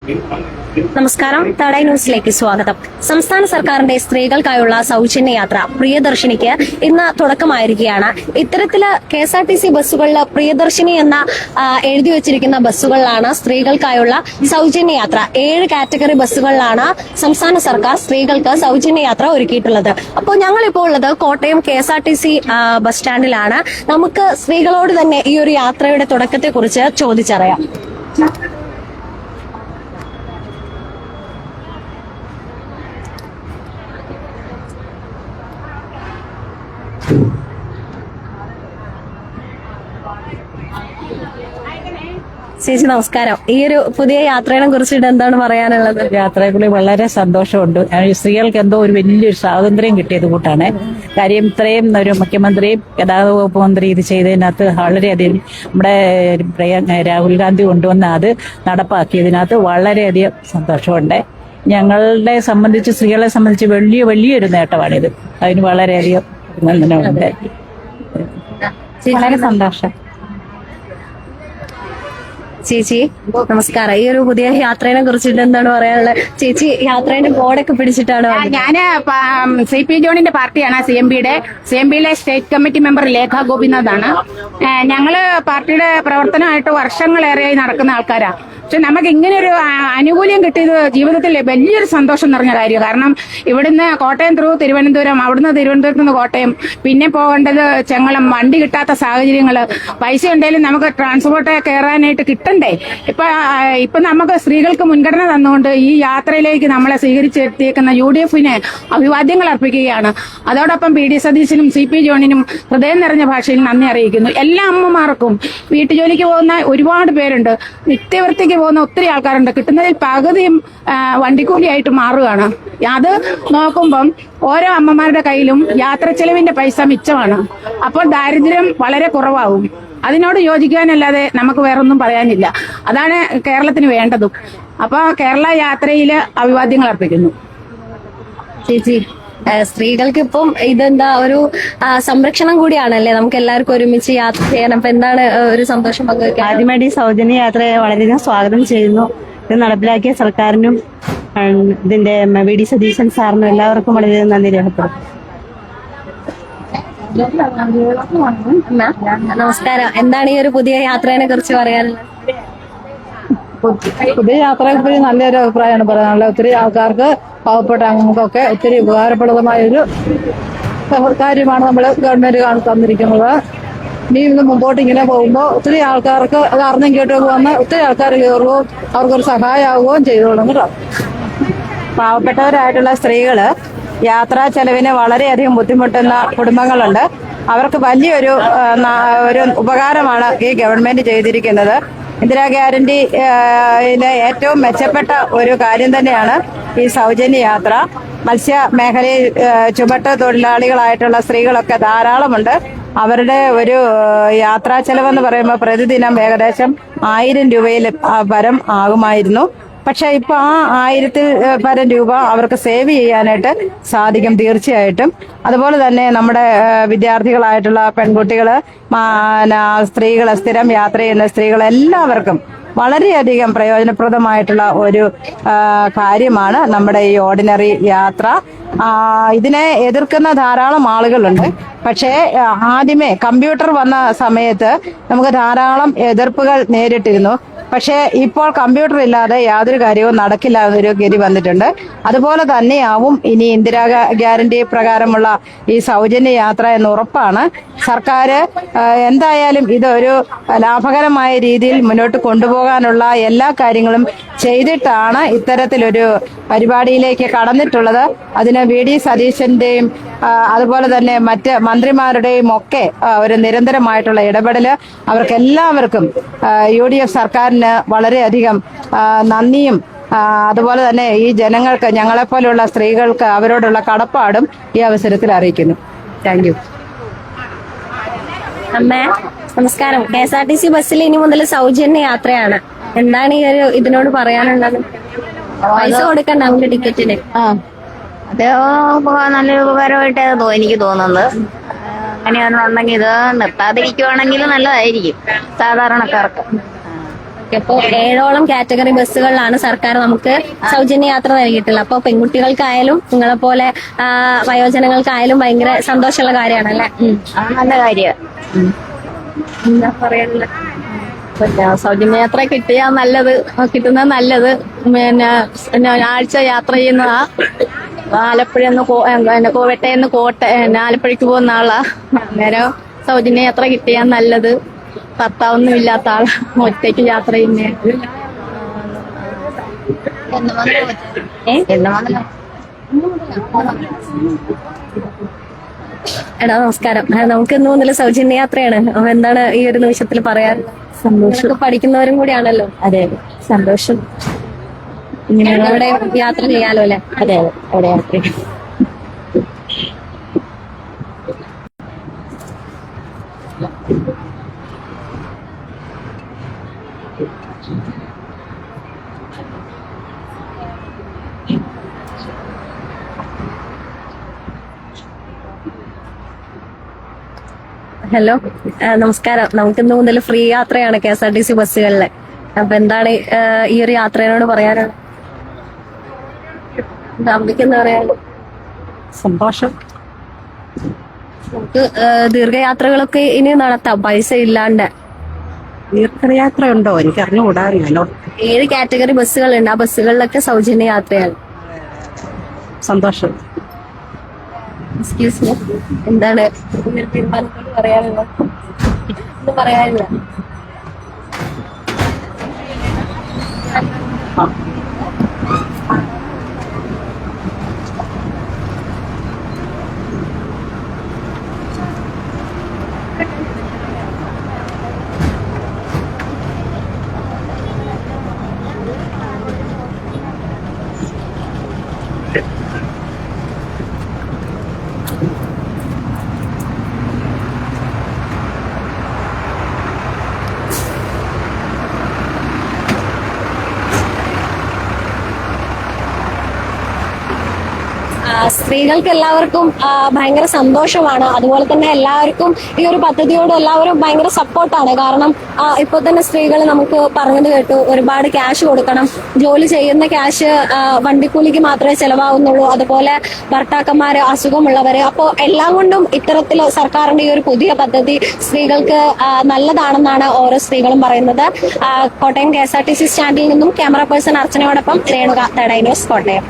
നമസ്കാരം, തടൈ ന്യൂസിലേക്ക് സ്വാഗതം. സംസ്ഥാന സർക്കാരിന്റെ സ്ത്രീകൾക്കായുള്ള സൗജന്യ യാത്ര പ്രിയദർശിനിക്ക് ഇന്ന് തുടക്കമായിരിക്കുകയാണ്. ഇത്തരത്തില് KSRTC ബസ്സുകളിൽ പ്രിയദർശിനി എന്ന എഴുതി വെച്ചിരിക്കുന്ന ബസ്സുകളിലാണ് സ്ത്രീകൾക്കായുള്ള സൗജന്യ യാത്ര. 7 കാറ്റഗറി ബസ്സുകളിലാണ് സംസ്ഥാന സർക്കാർ സ്ത്രീകൾക്ക് സൗജന്യ യാത്ര ഒരുക്കിയിട്ടുള്ളത്. അപ്പോൾ ഞങ്ങളിപ്പോൾ ഉള്ളത് കോട്ടയം KSRTC ബസ് സ്റ്റാൻഡിലാണ്. നമുക്ക് സ്ത്രീകളോട് തന്നെ ഈ ഒരു യാത്രയുടെ തുടക്കത്തെ കുറിച്ച് ചോദിച്ചറിയാം. ചേച്ചി നമസ്കാരം. ഈ ഒരു പുതിയ യാത്രയെ കുറിച്ചിട്ട് എന്താണ് പറയാനുള്ളത്? യാത്രകളിൽ വളരെ സന്തോഷമുണ്ട്. സ്ത്രീകൾക്ക് എന്തോ ഒരു വലിയൊരു സ്വാതന്ത്ര്യം കിട്ടിയത് കൂട്ടാണ്. കാര്യം ഇത്രയും ഒരു മുഖ്യമന്ത്രിയും ഗതാഗത വകുപ്പ് മന്ത്രി ഇത് ചെയ്തതിനകത്ത് വളരെയധികം നമ്മുടെ രാഹുൽ ഗാന്ധി കൊണ്ടുവന്ന അത് നടപ്പാക്കിയതിനകത്ത് വളരെയധികം സന്തോഷമുണ്ട്. ഞങ്ങളെ സംബന്ധിച്ച്, സ്ത്രീകളെ സംബന്ധിച്ച് വലിയൊരു നേട്ടമാണിത്. അതിന് വളരെയധികം അഭിനന്ദനമുണ്ട്. വളരെ സന്തോഷം. ചേച്ചി നമസ്കാരം. ഈ ഒരു പുതിയ യാത്രയെ കുറിച്ചിട്ട് എന്താണ് പറയാനുള്ളത്? ചേച്ചി യാത്രയുടെ ബോർഡൊക്കെ പിടിച്ചിട്ടാണ്? ഞാന് CP ജോണിന്റെ പാർട്ടിയാണ് CMBയിലെ സ്റ്റേറ്റ് കമ്മിറ്റി മെമ്പർ ലേഖ ഗോപിനാഥാണ്. ഞങ്ങള് പാർട്ടിയുടെ പ്രവർത്തനമായിട്ട് വർഷങ്ങളേറെയായി നടക്കുന്ന ആൾക്കാരാ. പക്ഷെ നമുക്ക് ഇങ്ങനെ ഒരു ആനുകൂല്യം കിട്ടിയത് ജീവിതത്തിൽ വലിയൊരു സന്തോഷം നിറഞ്ഞ കാര്യം. കാരണം ഇവിടുന്ന് കോട്ടയം ത്രൂ തിരുവനന്തപുരം, അവിടുന്ന് തിരുവനന്തപുരത്ത് നിന്ന് കോട്ടയം, പിന്നെ പോകേണ്ടത് ചെങ്ങളം, വണ്ടി കിട്ടാത്ത സാഹചര്യങ്ങള്, പൈസ ഉണ്ടെങ്കിലും നമുക്ക് ട്രാൻസ്പോർട്ട് കയറാനായിട്ട് കിട്ടണ്ടേ. ഇപ്പൊ നമുക്ക് സ്ത്രീകൾക്ക് മുൻഗണന തന്നുകൊണ്ട് ഈ യാത്രയിലേക്ക് നമ്മളെ സ്വീകരിച്ചെത്തിയേക്കുന്ന UDFന് അഭിവാദ്യങ്ങൾ അർപ്പിക്കുകയാണ്. അതോടൊപ്പം PD സതീശനും CP ജോണിനും ഹൃദയം നിറഞ്ഞ ഭാഷയിൽ നന്ദി അറിയിക്കുന്നു. എല്ലാ അമ്മമാർക്കും വീട്ടുജോലിക്ക് പോകുന്ന ഒരുപാട് പേരുണ്ട്, നിത്യവൃത്തിക്ക് പോകുന്ന ഒത്തിരി ആൾക്കാരുണ്ട്. കിട്ടുന്നതിൽ പകുതിയും വണ്ടിക്കൂലിയായിട്ട് മാറുകയാണ്. അത് നോക്കുമ്പം ഓരോ അമ്മമാരുടെ കയ്യിലും യാത്ര ചെലവിന്റെ പൈസ മിച്ചമാണ്. അപ്പോൾ ദാരിദ്ര്യം വളരെ കുറവാകും. അതിനോട് യോജിക്കാനല്ലാതെ നമുക്ക് വേറൊന്നും പറയാനില്ല. അതാണ് കേരളത്തിന് വേണ്ടതും. അപ്പൊ കേരള യാത്രയില് അഭിവാദ്യങ്ങൾ അർപ്പിക്കുന്നു. ചേച്ചി, സ്ത്രീകൾക്ക് ഇപ്പം ഇതെന്താ ഒരു സംരക്ഷണം കൂടിയാണല്ലേ? നമുക്ക് എല്ലാവർക്കും ഒരുമിച്ച് യാത്ര ചെയ്യാൻ. അപ്പൊ എന്താണ് ഒരു സന്തോഷം പങ്കുവയ്ക്കാൻ? ആദ്യമായിട്ട് ഈ സൗജന്യ യാത്രയെ വളരെയധികം സ്വാഗതം ചെയ്യുന്നു. ഇത് നടപ്പിലാക്കിയ സർക്കാരിനും ഇതിന്റെ VD സതീശൻ സാറിനും എല്ലാവർക്കും വളരെയധികം നന്ദി രേഖപ്പെടുത്തും. നമസ്കാരം. എന്താണ് ഈ ഒരു പുതിയ യാത്രയെ കുറിച്ച് പറയാനുള്ളത്? പുതിയ യാത്രയെ കുറിച്ച് നല്ലൊരു അഭിപ്രായമാണ് പറയാനുള്ളത്. ഒത്തിരി ആൾക്കാർക്ക്, പാവപ്പെട്ട അംഗങ്ങൾക്കൊക്കെ ഒത്തിരി ഉപകാരപ്രദമായൊരു കാര്യമാണ് നമ്മൾ ഗവൺമെന്റ് തന്നിരിക്കുന്നത്. ഇനി ഇത് മുമ്പോട്ട് ഇങ്ങനെ പോകുമ്പോൾ ഒത്തിരി ആൾക്കാർക്ക് അത് അറിഞ്ഞും കേട്ടൊക്കെ വന്ന് ഒത്തിരി ആൾക്കാർ കയറുകയും അവർക്കൊരു സഹായമാവുകയും ചെയ്തോളും കേട്ടോ. പാവപ്പെട്ടവരായിട്ടുള്ള സ്ത്രീകള് യാത്രാ ചെലവിന് വളരെയധികം ബുദ്ധിമുട്ടുന്ന കുടുംബങ്ങളുണ്ട്. അവർക്ക് വലിയൊരു ഉപകാരമാണ് ഈ ഗവൺമെന്റ് ചെയ്തിരിക്കുന്നത്. ഇന്ദിരാ ഗ്യാരണ്ടിയിലെ ഏറ്റവും മെച്ചപ്പെട്ട ഒരു കാര്യം തന്നെയാണ് ഈ സൗജന്യ യാത്ര. മത്സ്യ മേഖലയിൽ ചുമട്ട് തൊഴിലാളികളായിട്ടുള്ള സ്ത്രീകളൊക്കെ ധാരാളമുണ്ട്. അവരുടെ ഒരു യാത്രാ ചെലവെന്ന് പറയുമ്പോൾ പ്രതിദിനം ഏകദേശം 1000 രൂപയിൽ പരം ആകുമായിരുന്നു. പക്ഷെ ഇപ്പൊ ആ 1000-ൽ പരം രൂപ അവർക്ക് സേവ് ചെയ്യാനായിട്ട് സാധിക്കും തീർച്ചയായിട്ടും. അതുപോലെ തന്നെ നമ്മുടെ വിദ്യാർത്ഥികളായിട്ടുള്ള പെൺകുട്ടികള്, സ്ത്രീകള്, സ്ഥിരം യാത്ര ചെയ്യുന്ന സ്ത്രീകൾ, എല്ലാവർക്കും വളരെയധികം പ്രയോജനപ്രദമായിട്ടുള്ള ഒരു കാര്യമാണ് നമ്മുടെ ഈ ഓർഡിനറി യാത്ര. ഇതിനെ എതിർക്കുന്ന ധാരാളം ആളുകളുണ്ട്. പക്ഷേ ആദ്യമേ കമ്പ്യൂട്ടർ വന്ന സമയത്ത് നമുക്ക് ധാരാളം എതിർപ്പുകൾ നേരിട്ടിരുന്നു. പക്ഷേ ഇപ്പോൾ കമ്പ്യൂട്ടർ ഇല്ലാതെ യാതൊരു കാര്യവും നടക്കില്ല എന്നൊരു ഗതി വന്നിട്ടുണ്ട്. അതുപോലെ തന്നെയാവും ഇനി ഇന്ദിരാ ഗ്യാരണ്ടി പ്രകാരമുള്ള ഈ സൗജന്യ യാത്ര എന്ന് ഉറപ്പാണ്. സർക്കാർ എന്തായാലും ഇതൊരു ലാഭകരമായ രീതിയിൽ മുന്നോട്ട് കൊണ്ടുപോകാനുള്ള എല്ലാ കാര്യങ്ങളും ചെയ്തിട്ടാണ് ഇത്തരത്തിലൊരു പരിപാടിയിലേക്ക് കടന്നിട്ടുള്ളത്. അതിന് VD സതീശന്റെയും അതുപോലെ തന്നെ മറ്റ് മന്ത്രിമാരുടെയും ഒക്കെ ഒരു നിരന്തരമായിട്ടുള്ള ഇടപെടല് അവർക്ക് എല്ലാവർക്കും UDF സർക്കാരിന് വളരെയധികം നന്ദിയും അതുപോലെ തന്നെ ഈ ജനങ്ങൾക്ക്, ഞങ്ങളെപ്പോലുള്ള സ്ത്രീകൾക്ക് അവരോടുള്ള കടപ്പാടും ഈ അവസരത്തിൽ അറിയിക്കുന്നു. Thank you. അമ്മേ നമസ്കാരം. KSRTC ബസ്സിൽ ഇനി മുതൽ സൗജന്യ യാത്രയാണ്. എന്താണ് ഈ ഒരു ഇതിനോട് പറയാനുള്ളത്? പൈസ കൊടുക്കണ്ട നമുക്ക് ടിക്കറ്റിന്? അത് നല്ലൊരു ഉപകാരമായിട്ട് എനിക്ക് തോന്നുന്നത്. അങ്ങനെയാണെന്നുണ്ടെങ്കിൽ ഇത് നിർത്താതിരിക്കുവാണെങ്കിൽ നല്ലതായിരിക്കും സാധാരണക്കാർക്ക്. അപ്പോ 7ഓളം കാറ്റഗറി ബസ്സുകളിലാണ് സർക്കാർ നമുക്ക് സൗജന്യ യാത്ര നൽകിയിട്ടുള്ളത്. അപ്പൊ പെൺകുട്ടികൾക്കായാലും നിങ്ങളെ പോലെ വയോജനങ്ങൾക്കായാലും ഭയങ്കര സന്തോഷമുള്ള കാര്യമാണല്ലേ? നല്ല കാര്യം. എന്താ പറയാനുള്ളത്? സൗജന്യ യാത്ര കിട്ടുന്നത് നല്ലത്. പിന്നെ ആഴ്ച യാത്ര ചെയ്യുന്നതാ. ആലപ്പുഴന്ന് കോവട്ടയെന്ന് ആലപ്പുഴയ്ക്ക് പോകുന്ന ആളാ. അന്നേരം സൗജന്യ യാത്ര കിട്ടിയാൽ നല്ലത്. ഭർത്താവൊന്നും ഇല്ലാത്ത ആളാ, ഒറ്റയ്ക്ക് യാത്ര ചെയ്യുന്നേ. എടാ നമസ്കാരം. നമുക്ക് ഇന്ന് മുതൽ സൗജന്യ യാത്രയാണ്. അപ്പൊ എന്താണ് ഈ ഒരു നിമിഷത്തിൽ പറയാൻ? സന്തോഷം. പഠിക്കുന്നവരും കൂടിയാണല്ലോ. അതെ, സന്തോഷം. ഇങ്ങനെ അവിടെ യാത്ര ചെയ്യാലോ അല്ലെ? അതെ, അവിടെ യാത്ര ചെയ്യും. ഹലോ, നമസ്കാരം. നമുക്ക് ഇന്ന് മുതൽ ഫ്രീ യാത്രയാണ് KSRTC ബസ്സുകളിലെ. അപ്പൊ എന്താണ് ഈ ഒരു യാത്രയോട് പറയാനുള്ളത്? അമ്മയ്ക്ക് എന്താ പറയാനുള്ളത്? സന്തോഷം. നമുക്ക് ദീർഘയാത്രകളൊക്കെ ഇനി നടത്താം പൈസ ഇല്ലാണ്ട്. ദീർഘയാത്ര ഉണ്ടോ? എനിക്ക് അറിഞ്ഞുകൂടാറില്ലല്ലോ. 7 കാറ്റഗറി ബസ്സുകളുണ്ട്. ആ ബസ്സുകളിലൊക്കെ സൗജന്യ യാത്രയാണ്. സന്തോഷം. എക്സ്ക്യൂസ് മീ, എന്താണ് ഈ ഒരു തീരുമാനത്തോട് പറയാനുള്ളത്? ഒന്നും പറയാനില്ല. സ്ത്രീകൾക്ക് എല്ലാവർക്കും ഭയങ്കര സന്തോഷമാണ്. അതുപോലെ തന്നെ എല്ലാവർക്കും ഈ ഒരു പദ്ധതിയോട് എല്ലാവരും ഭയങ്കര സപ്പോർട്ടാണ്. കാരണം ഇപ്പൊ തന്നെ സ്ത്രീകൾ നമുക്ക് പറഞ്ഞത് കേട്ടു, ഒരുപാട് ക്യാഷ് കൊടുക്കണം, ജോലി ചെയ്യുന്ന ക്യാഷ് വണ്ടിക്കൂലിക്ക് മാത്രമേ ചെലവാകുന്നുള്ളൂ. അതുപോലെ ഭർത്താക്കന്മാര്, അസുഖമുള്ളവര്. അപ്പോ എല്ലാം കൊണ്ടും ഇത്തരത്തിൽ സർക്കാരിന്റെ ഈ ഒരു പുതിയ പദ്ധതി സ്ത്രീകൾക്ക് നല്ലതാണെന്നാണ് ഓരോ സ്ത്രീകളും പറയുന്നത്. കോട്ടയം KSRTC സ്റ്റാൻഡിൽ നിന്നും ക്യാമറ പേഴ്സൺ അർച്ചനയോടൊപ്പം രേണുക, തടൈ ന്യൂസ്, കോട്ടയം.